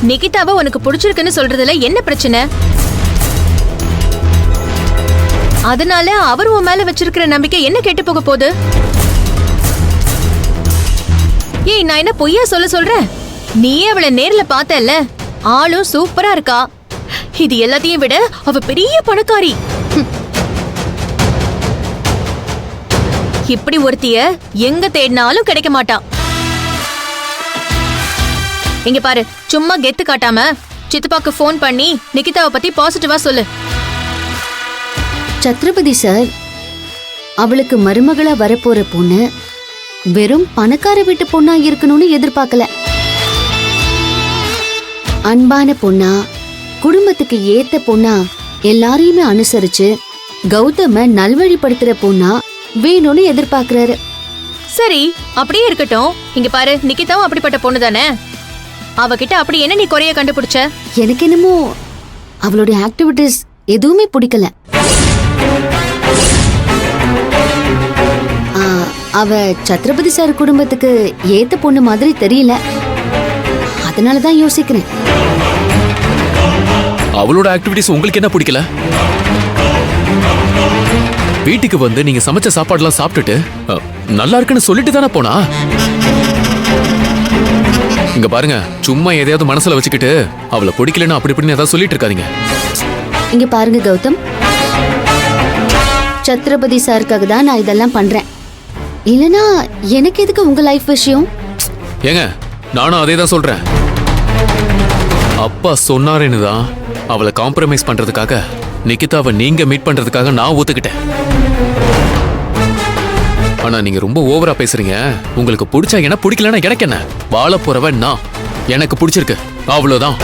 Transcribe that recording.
நிகிதாவை உனக்கு பிடிச்சிருக்குன்னு சொல்றதுல என்ன பிரச்சனை? அதனால அவர் உன் மேல வச்சிருக்கிற நம்பிக்கை என்ன கெட்டு போக போகுது? ஏய், நான் என்ன பொய்யா சொல்றேன்? நீயே அவளை நேர்ல பார்த்தல்ல, ஆளும் சூப்பரா இருக்கா. இது எல்லாத்தையும் விட அவ பெரிய பணக்காரி. இப்படி ஒருத்திய எங்க தேடினாலும் கிடைக்க மாட்டா. இங்க பாரு, சும்மா கெத்து காட்டாம சித்தப்பாக்கு போன் பண்ணி நிகிதாவை பத்தி பாசிட்டிவா சொல்லு. சத்ரபதி சார், அவளுக்கு மருமகளா வரப்போற பொண்ணு வெறும் பணக்கார வீட்டு பொண்ணா இருக்கணும்னு எதிர்பார்க்கல. அன்பான பொண்ணா, குடும்பத்துக்கு ஏத்த பொண்ணா, எல்லாரையுமே அனுசரிச்சு கௌதம நல்வழிப்படுத்துற பொண்ணா வேணும்னு எதிர்பார்க்கிறாரு. சரி, அப்படியே இருக்கட்டும். இங்க பாரு, நிகிதாவும் அப்படிப்பட்ட பொண்ணு தானே. அவகிட்ட அப்படி என்ன நீ குறைய கண்டுபிடிச்ச? எனக்கு என்னமோ அவளுடைய ஆக்டிவிட்டிஸ் எதுவுமே பிடிக்கல. அவ சத்ரபதி சார் குடும்பத்துக்கு ஏத்த பொண்ணு மாதிரி தெரியல. அதனாலதான் யோசிக்கிறேன். அவளோட ஆக்டிவிட்டிஸ் உங்களுக்கு என்ன பிடிக்கல? வீட்டுக்கு வந்து நீங்க சமைச்ச சாப்பாடுலாம் சாப்பிட்டுட்டு நல்லா இருக்குன்னு சொல்லிட்டு தானே போனா. இங்க பாருங்க, சும்மா எதையாவது மனசுல வச்சுக்கிட்டு அவளை பிடிக்கலன்னு அப்படி இப்படின்னு ஏதாவது சொல்லிட்டு இருக்காதீங்க. இங்க பாருங்க கௌதம், சத்ரபதி சாருக்காக தான் நான் இதெல்லாம் பண்றேன். இல்லனா எனக்கு எதுக்கு உங்க லைஃப் விஷயம்? ஏங்க, நானும் அதே தான் சொல்றேன். அப்பா சொன்னாருன்னு தான் அவளை காம்ப்ரமைஸ் பண்றதுக்காக, நிகிதாவை நீங்க மீட் பண்றதுக்காக நான் ஒத்துக்கிட்டேன். ஆனா நீங்க ரொம்ப ஓவரா பேசுறீங்க. உங்களுக்கு பிடிச்சா என்ன, பிடிக்கலன்னா எனக்கு என்ன? வாழ போறவன் நான், எனக்கு பிடிச்சிருக்கு, அவ்வளவுதான்.